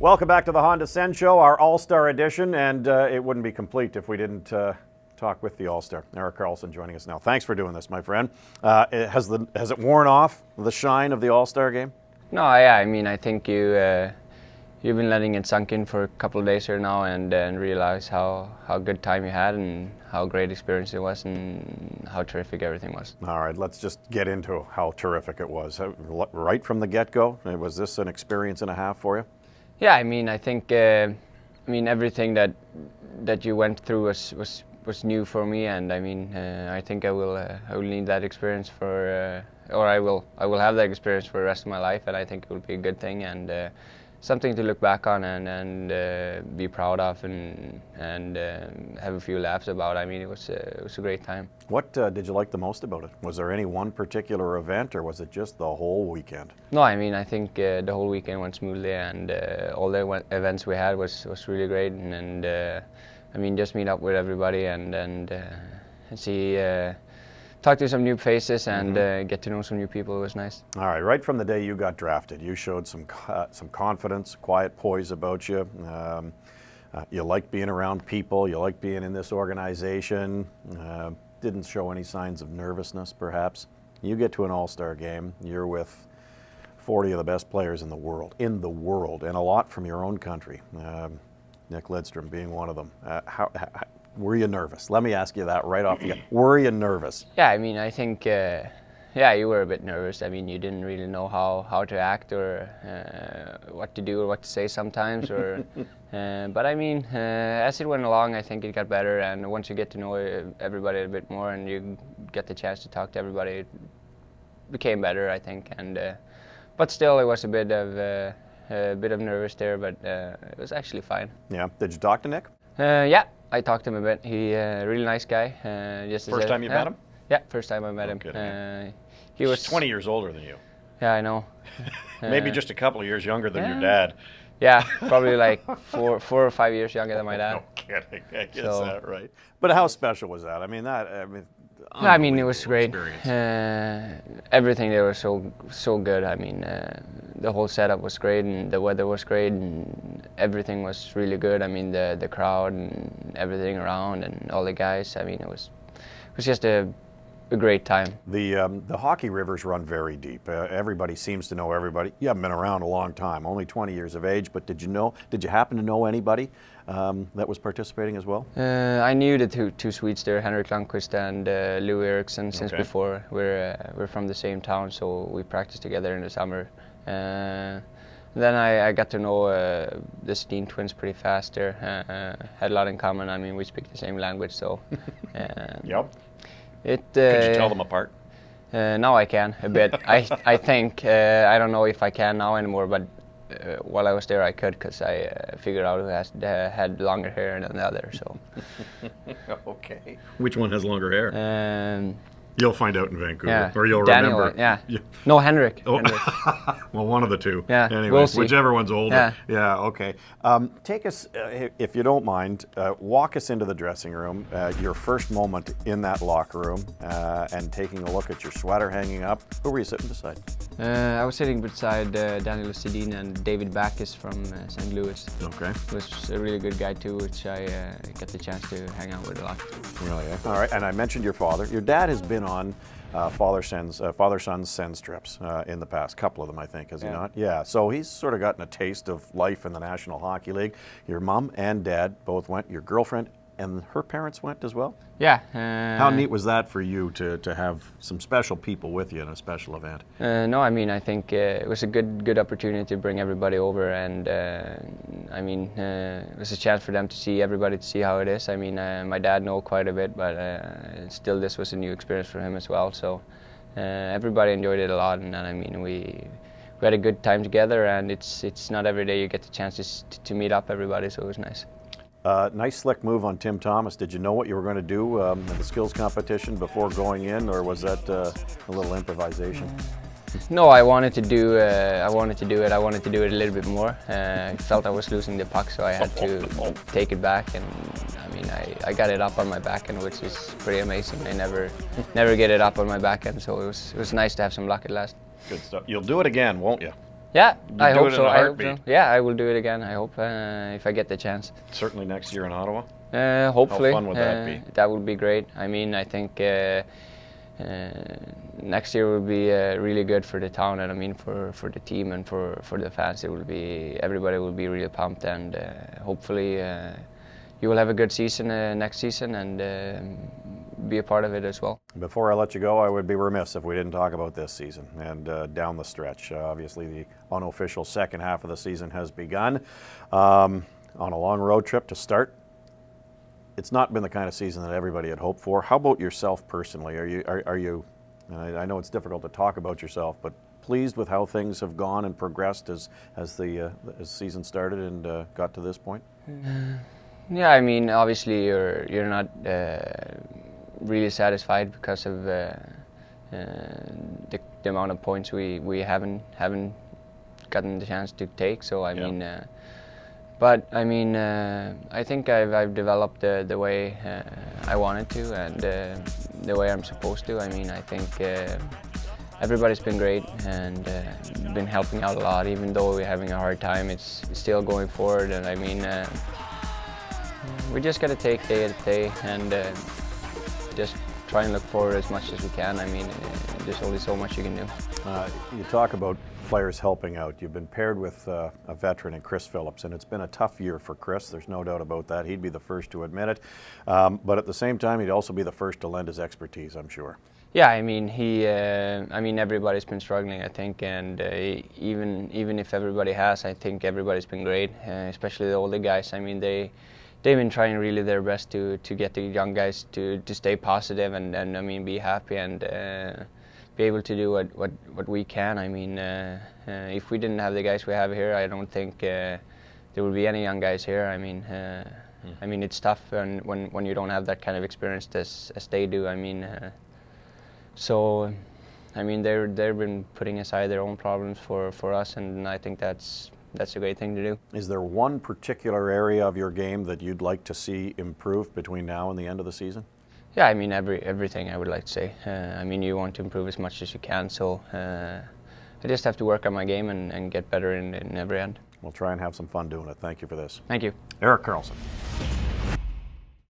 Welcome back to the Honda Sens Show, our All-Star edition, and it wouldn't be complete if we didn't talk with the All-Star. Erik Karlsson joining us now. Thanks for doing this, my friend. Has it worn off, the shine of the All-Star game? No, yeah, I mean, I think you've been letting it sunk in for a couple of days here now, and realize how good time you had and how great experience it was and how terrific everything was. All right, let's just get into how terrific it was. Right from the get-go, was this an experience and a half for you? Yeah, I mean, I think everything that you went through was new for me, and I mean, I think I will need that experience for, or I will have that experience for the rest of my life, and I think it will be a good thing and something to look back on and be proud of and have a few laughs about. I mean, it was a great time. What did you like the most about it? Was there any one particular event, or was it just the whole weekend? No, I mean, I think the whole weekend went smoothly, and all the events we had was really great, and I mean, just meet up with everybody and see. Talk to some new faces and get to know some new people. It was nice. All right from the day you got drafted, you showed some confidence, quiet poise about you. You like being around people. You like being in this organization. Didn't show any signs of nervousness, perhaps. You get to an All-Star game. You're with 40 of the best players in the world, and a lot from your own country. Nick Lidstrom being one of them. Were you nervous? Let me ask you that right off the bat. Were you nervous? Yeah, I mean, I think, you were a bit nervous. I mean, you didn't really know how to act or what to do or what to say sometimes. Or, but I mean, as it went along, I think it got better. And once you get to know everybody a bit more and you get the chance to talk to everybody, it became better, I think. And but still, it was a bit of nervous there, but it was actually fine. Yeah. Did you talk to Nick? Yeah. I talked to him a bit. He's a really nice guy. First time you met him? Yeah, first time I met him. He was 20 years older than you. Yeah, I know. Maybe just a couple of years younger than your dad. Yeah, probably like 4 or 5 years younger than my dad. No kidding. I guess that right. But how special was that? I mean, it was great. Everything there was so good. I mean, the whole setup was great, and the weather was great, and everything was really good. I mean, the crowd and everything around, and all the guys. I mean, it was just a great time. The hockey rivers run very deep. Everybody seems to know everybody. You haven't been around a long time, only 20 years of age, but did you happen to know anybody that was participating as well? I knew the two Swedes there, Henrik Lundqvist and Lou Eriksson, since before. We're from the same town, so we practiced together in the summer. Then I got to know the Steen twins pretty fast there. Had a lot in common. I mean, we speak the same language, so. Yep. Could you tell them apart? Now I can a bit. I think I don't know if I can now anymore, but while I was there I could, because I figured out who had longer hair than the other. So. Okay. Which one has longer hair? You'll find out in Vancouver, or you'll Daniel, remember. Yeah. No, Henrik. Oh. Well, one of the two. Yeah. Anyway, we'll see. Whichever one's older. Yeah. Okay. Take us, if you don't mind, walk us into the dressing room. Your first moment in that locker room, and taking a look at your sweater hanging up. Who were you sitting beside? I was sitting beside Daniel Sedin and David Backus from St. Louis. Okay. He was a really good guy too, which I got the chance to hang out with a lot. Really? Yeah. All right. And I mentioned your father. Your dad has been on father-son Sens trips in the past, couple of them, I think, has he not? Yeah, so he's sort of gotten a taste of life in the National Hockey League. Your mom and dad both went, your girlfriend and her parents went as well? Yeah. How neat was that for you to have some special people with you in a special event? No, I mean, I think it was a good opportunity to bring everybody over, and I mean, it was a chance for them to see everybody, to see how it is. I mean, my dad knows quite a bit, but still this was a new experience for him as well. So everybody enjoyed it a lot, and I mean, we had a good time together, and it's not every day you get the chance to meet up everybody, so it was nice. Nice slick move on Tim Thomas. Did you know what you were going to do in the skills competition before going in, or was that a little improvisation? No, I wanted to do it. I wanted to do it a little bit more. I felt I was losing the puck, so I had to take it back. And I mean, I got it up on my backhand, which is pretty amazing. I never get it up on my backhand, so it was nice to have some luck at last. Good stuff. You'll do it again, won't you? Yeah, I do hope it in so. a I hope so. heartbeat. Yeah, I will do it again. I hope if I get the chance. Certainly next year in Ottawa. Hopefully. How fun would that be? That would be great. I mean, I think next year will be really good for the town, and I mean for the team and for the fans. It will be, everybody will be really pumped, and hopefully you will have a good season next season and be a part of it as well. Before I let you go, I would be remiss if we didn't talk about this season and down the stretch. Obviously, the unofficial second half of the season has begun. On a long road trip to start, it's not been the kind of season that everybody had hoped for. How about yourself personally? Are you? I know it's difficult to talk about yourself, but pleased with how things have gone and progressed as the season started and got to this point? Yeah, I mean, obviously you're not really satisfied because of the amount of points we haven't gotten the chance to take. So I mean, but I mean, I think I've developed the way I wanted to and the way I'm supposed to. I mean, I think everybody's been great and been helping out a lot. Even though we're having a hard time, it's still going forward. And I mean, we just got to take day to day and just try and look forward as much as we can. I mean, there's only so much you can do. You talk about players helping out. You've been paired with a veteran in Chris Phillips, and it's been a tough year for Chris. There's no doubt about that. He'd be the first to admit it. But at the same time, he'd also be the first to lend his expertise, I'm sure. Yeah, I mean, I mean, everybody's been struggling, I think, and even if everybody has, I think everybody's been great, especially the older guys. I mean, they've been trying really their best to get the young guys to stay positive and I mean, be happy and be able to do what we can. I mean, if we didn't have the guys we have here, I don't think there would be any young guys here. I mean, I mean, it's tough when you don't have that kind of experience as they do. I mean, so I mean, they've been putting aside their own problems for us, and I think that's a great thing to do. Is there one particular area of your game that you'd like to see improve between now and the end of the season? Yeah, I mean, everything I would like to say. I mean, you want to improve as much as you can, so I just have to work on my game and get better in every end. We'll try and have some fun doing it. Thank you for this. Thank you. Erik Karlsson.